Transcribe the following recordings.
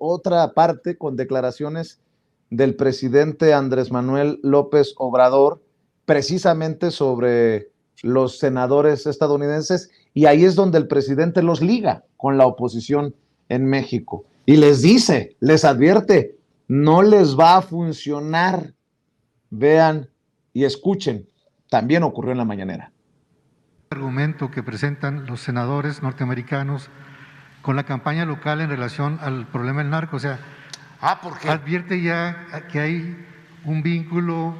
otra parte con declaraciones del presidente Andrés Manuel López Obrador, precisamente sobre los senadores estadounidenses, y ahí es donde el presidente los liga con la oposición en México y les dice, les advierte, no les va a funcionar. Vean y escuchen, también ocurrió en la mañanera. El argumento que presentan los senadores norteamericanos con la campaña local en relación al problema del narco, o sea, ¿por qué? Advierte ya que hay un vínculo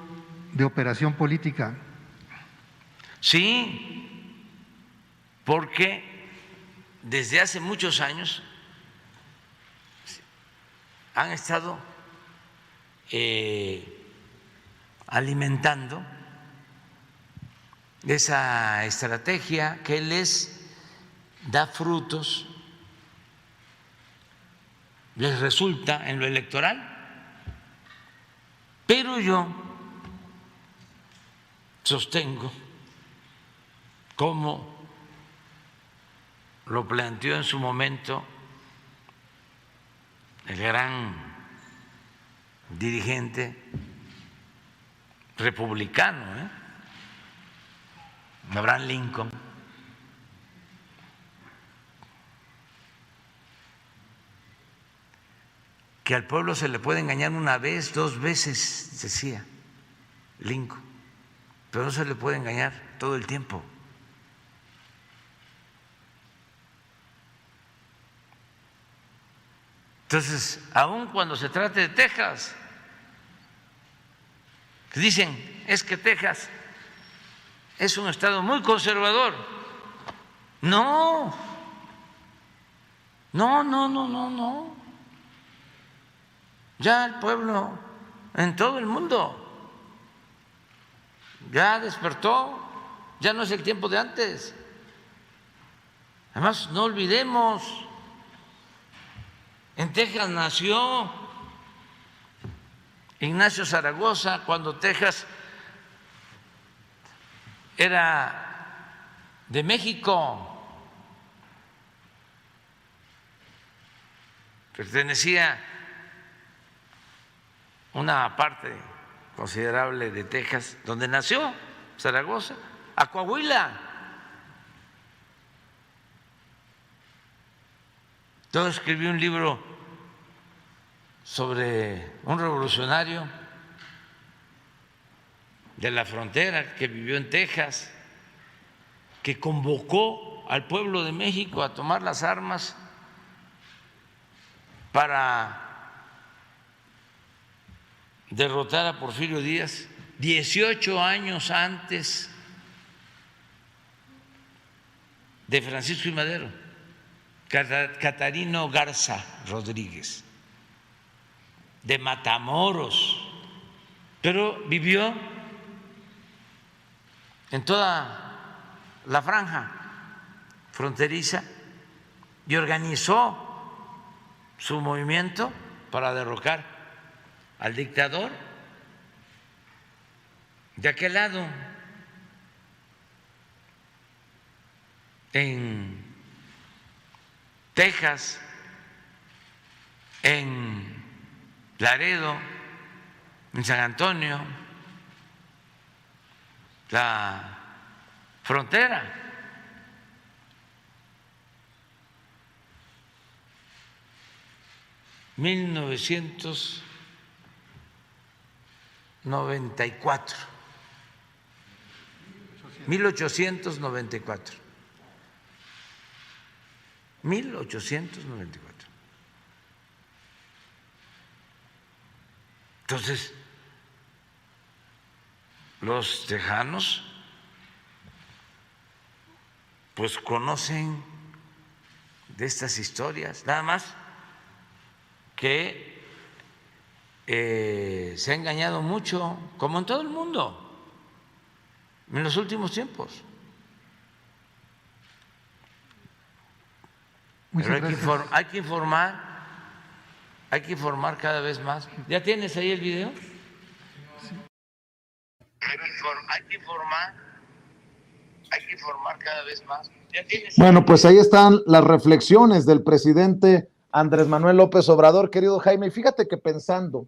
de operación política. Sí, porque desde hace muchos años han estado alimentando esa estrategia que les da frutos, les resulta en lo electoral, pero yo sostengo, como lo planteó en su momento el gran dirigente republicano, Abraham Lincoln, que al pueblo se le puede engañar una vez, 2 veces, decía Lincoln, pero no se le puede engañar todo el tiempo. Entonces, aun cuando se trate de Texas, dicen, es que Texas es un estado muy conservador. No. Ya el pueblo en todo el mundo ya despertó, ya no es el tiempo de antes. Además, no olvidemos, en Texas nació Ignacio Zaragoza, cuando Texas era de México, pertenecía una parte considerable de Texas, donde nació Zaragoza, a Coahuila. Yo escribí un libro sobre un revolucionario de la frontera que vivió en Texas, que convocó al pueblo de México a tomar las armas para derrotar a Porfirio Díaz 18 años antes de Francisco y Madero, Catarino Garza Rodríguez, de Matamoros, pero vivió en toda la franja fronteriza y organizó su movimiento para derrocar al dictador de aquel lado. En Texas, en Laredo, en San Antonio, la frontera. ...1894. 1894. Entonces, los tejanos pues conocen de estas historias, nada más que se ha engañado mucho, como en todo el mundo, en los últimos tiempos. Pero hay que informar cada vez más. ¿Ya tienes ahí el video? Sí. Hay que informar cada vez más. Bueno, pues ahí están las reflexiones del presidente Andrés Manuel López Obrador, querido Jaime. Fíjate que pensando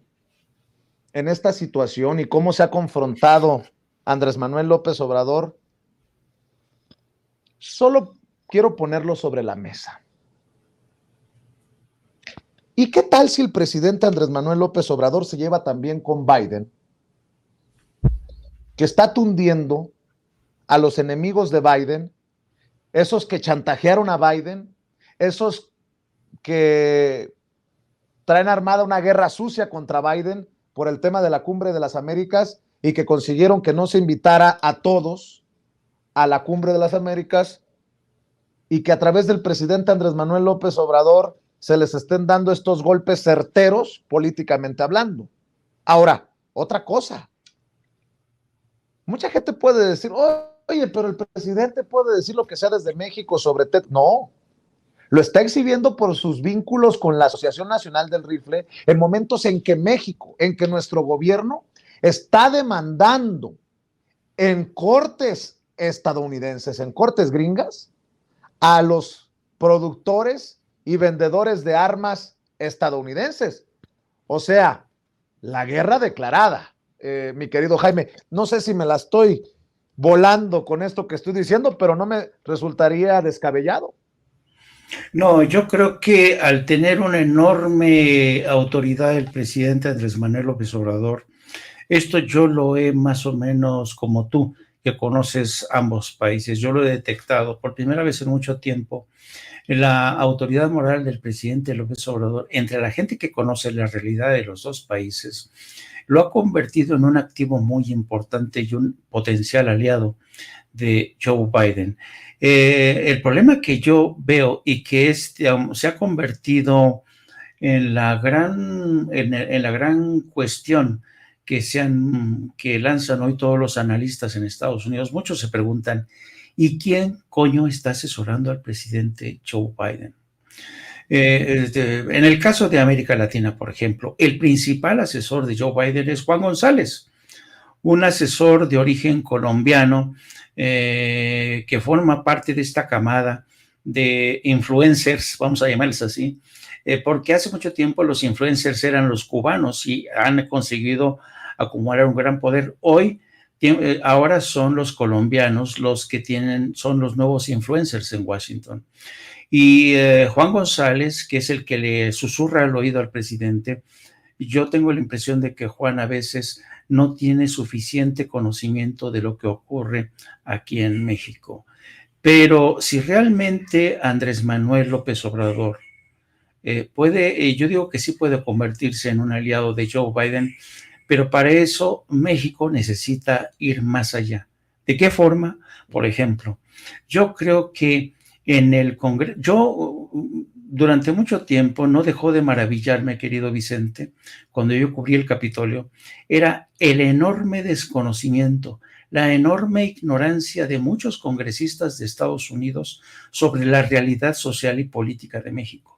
en esta situación y cómo se ha confrontado Andrés Manuel López Obrador, solo quiero ponerlo sobre la mesa. ¿Y qué tal si el presidente Andrés Manuel López Obrador se lleva también con Biden, que está tundiendo a los enemigos de Biden, esos que chantajearon a Biden, esos que traen armada una guerra sucia contra Biden por el tema de la Cumbre de las Américas y que consiguieron que no se invitara a todos a la Cumbre de las Américas y que a través del presidente Andrés Manuel López Obrador se les estén dando estos golpes certeros políticamente hablando? Ahora, otra cosa. Mucha gente puede decir, oye, pero el presidente puede decir lo que sea desde México sobre TED. No, lo está exhibiendo por sus vínculos con la Asociación Nacional del Rifle en momentos en que México, en que nuestro gobierno está demandando en cortes estadounidenses, en cortes gringas, a los productores y vendedores de armas estadounidenses. O sea, la guerra declarada, mi querido Jaime. No sé si me la estoy volando con esto que estoy diciendo, pero no me resultaría descabellado. No, yo creo que al tener una enorme autoridad el presidente Andrés Manuel López Obrador, esto yo lo he más o menos como tú, que conoces ambos países, yo lo he detectado por primera vez en mucho tiempo. La autoridad moral del presidente López Obrador, entre la gente que conoce la realidad de los dos países, lo ha convertido en un activo muy importante y un potencial aliado de Joe Biden. El problema que yo veo y que se ha convertido en la gran cuestión que lanzan hoy todos los analistas en Estados Unidos, muchos se preguntan, ¿y quién coño está asesorando al presidente Joe Biden? En el caso de América Latina, por ejemplo, el principal asesor de Joe Biden es Juan González, un asesor de origen colombiano que forma parte de esta camada de influencers, vamos a llamarles así, porque hace mucho tiempo los influencers eran los cubanos y han conseguido acumular un gran poder. Hoy, ahora son los colombianos los que son los nuevos influencers en Washington. Y Juan González, que es el que le susurra al oído al presidente, yo tengo la impresión de que Juan a veces no tiene suficiente conocimiento de lo que ocurre aquí en México. Pero si realmente Andrés Manuel López Obrador yo digo que sí puede convertirse en un aliado de Joe Biden, pero para eso México necesita ir más allá. ¿De qué forma? Por ejemplo, yo creo que en el Congreso, durante mucho tiempo no dejó de maravillarme, querido Vicente, cuando yo cubrí el Capitolio, era el enorme desconocimiento, la enorme ignorancia de muchos congresistas de Estados Unidos sobre la realidad social y política de México.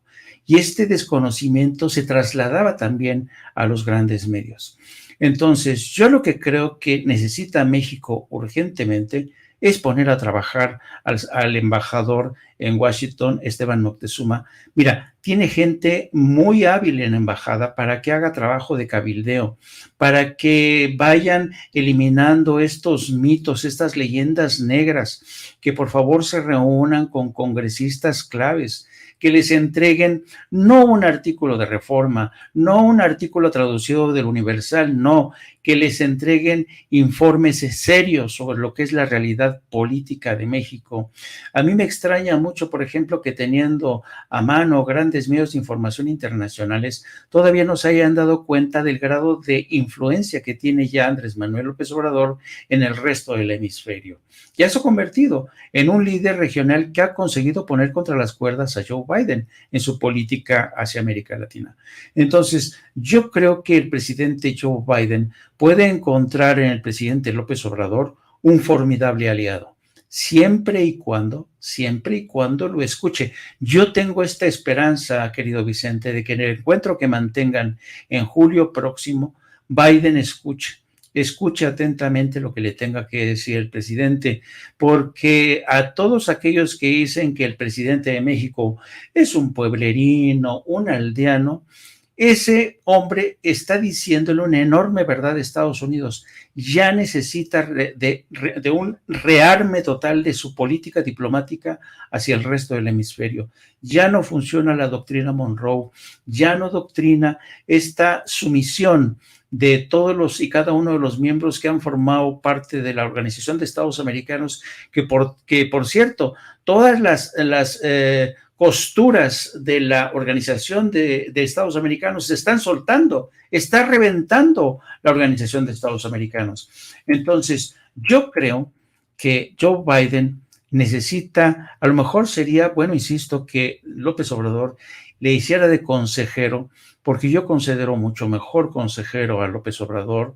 Y este desconocimiento se trasladaba también a los grandes medios. Entonces, yo lo que creo que necesita México urgentemente es poner a trabajar al embajador en Washington, Esteban Moctezuma. Mira, tiene gente muy hábil en la embajada para que haga trabajo de cabildeo, para que vayan eliminando estos mitos, estas leyendas negras, que por favor se reúnan con congresistas claves, que les entreguen no un artículo de Reforma, no un artículo traducido del Universal, no, que les entreguen informes serios sobre lo que es la realidad política de México. A mí me extraña mucho, por ejemplo, que teniendo a mano grandes medios de información internacionales, todavía no se hayan dado cuenta del grado de influencia que tiene ya Andrés Manuel López Obrador en el resto del hemisferio. Ya se ha convertido en un líder regional que ha conseguido poner contra las cuerdas a Joe Biden en su política hacia América Latina. Entonces, yo creo que el presidente Joe Biden puede encontrar en el presidente López Obrador un formidable aliado, siempre y cuando lo escuche. Yo tengo esta esperanza, querido Vicente, de que en el encuentro que mantengan en julio próximo, Biden escuche escuche atentamente lo que le tenga que decir el presidente, porque a todos aquellos que dicen que el presidente de México es un pueblerino, un aldeano, ese hombre está diciéndole una enorme verdad de Estados Unidos. Ya necesita de un rearme total de su política diplomática hacia el resto del hemisferio. Ya no funciona la doctrina Monroe, ya no doctrina esta sumisión de todos los y cada uno de los miembros que han formado parte de la Organización de Estados Americanos, que por cierto, todas las costuras de la Organización de Estados Americanos se están soltando, está reventando la Organización de Estados Americanos. Entonces, yo creo que Joe Biden necesita, a lo mejor sería, bueno, insisto, que López Obrador le hiciera de consejero, porque yo considero mucho mejor consejero a López Obrador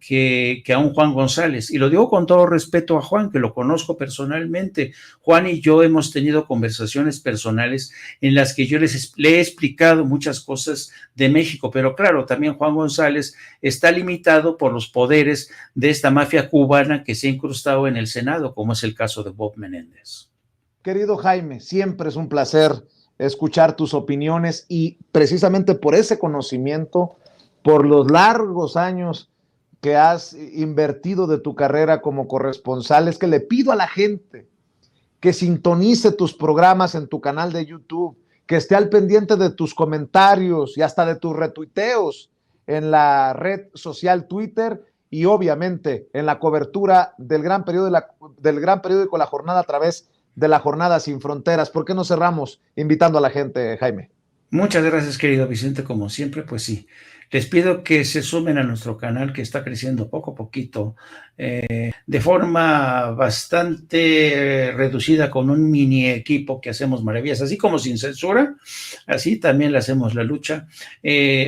que a un Juan González. Y lo digo con todo respeto a Juan, que lo conozco personalmente. Juan y yo hemos tenido conversaciones personales en las que yo le he explicado muchas cosas de México, pero claro, también Juan González está limitado por los poderes de esta mafia cubana que se ha incrustado en el Senado, como es el caso de Bob Menéndez. Querido Jaime, siempre es un placer escuchar tus opiniones y precisamente por ese conocimiento, por los largos años que has invertido de tu carrera como corresponsal, es que le pido a la gente que sintonice tus programas en tu canal de YouTube, que esté al pendiente de tus comentarios y hasta de tus retuiteos en la red social Twitter y obviamente en la cobertura del gran periódico La Jornada a través de La Jornada Sin Fronteras. ¿Por qué no cerramos invitando a la gente, Jaime? Muchas gracias, querido Vicente, como siempre, pues sí. Les pido que se sumen a nuestro canal que está creciendo poco a poquito, de forma bastante reducida, con un mini equipo que hacemos maravillas, así como sin censura, así también le hacemos la lucha.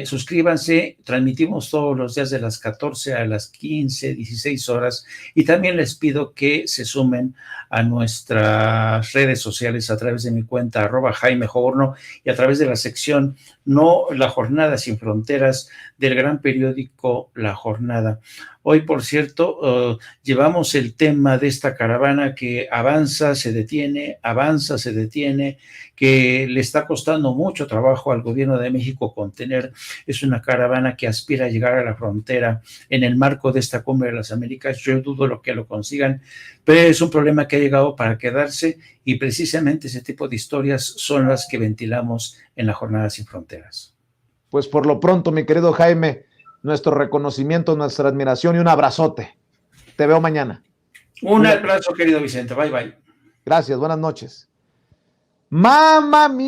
Suscríbanse, transmitimos todos los días de las 14 a las 15, 16 horas, y también les pido que se sumen a nuestras redes sociales a través de mi cuenta @JaimeJoborno y a través de la sección No La Jornada Sin Fronteras del gran periódico La Jornada. Hoy, por cierto, llevamos el tema de esta caravana que avanza, se detiene, que le está costando mucho trabajo al gobierno de México contener. Es una caravana que aspira a llegar a la frontera en el marco de esta Cumbre de las Américas. Yo dudo lo que lo consigan, pero es un problema que ha llegado para quedarse y precisamente ese tipo de historias son las que ventilamos en La Jornada Sin Fronteras. Pues por lo pronto, mi querido Jaime, nuestro reconocimiento, nuestra admiración y un abrazote. Te veo mañana. Un abrazo, querido Vicente. Bye, bye. Gracias, buenas noches. Mamma mía.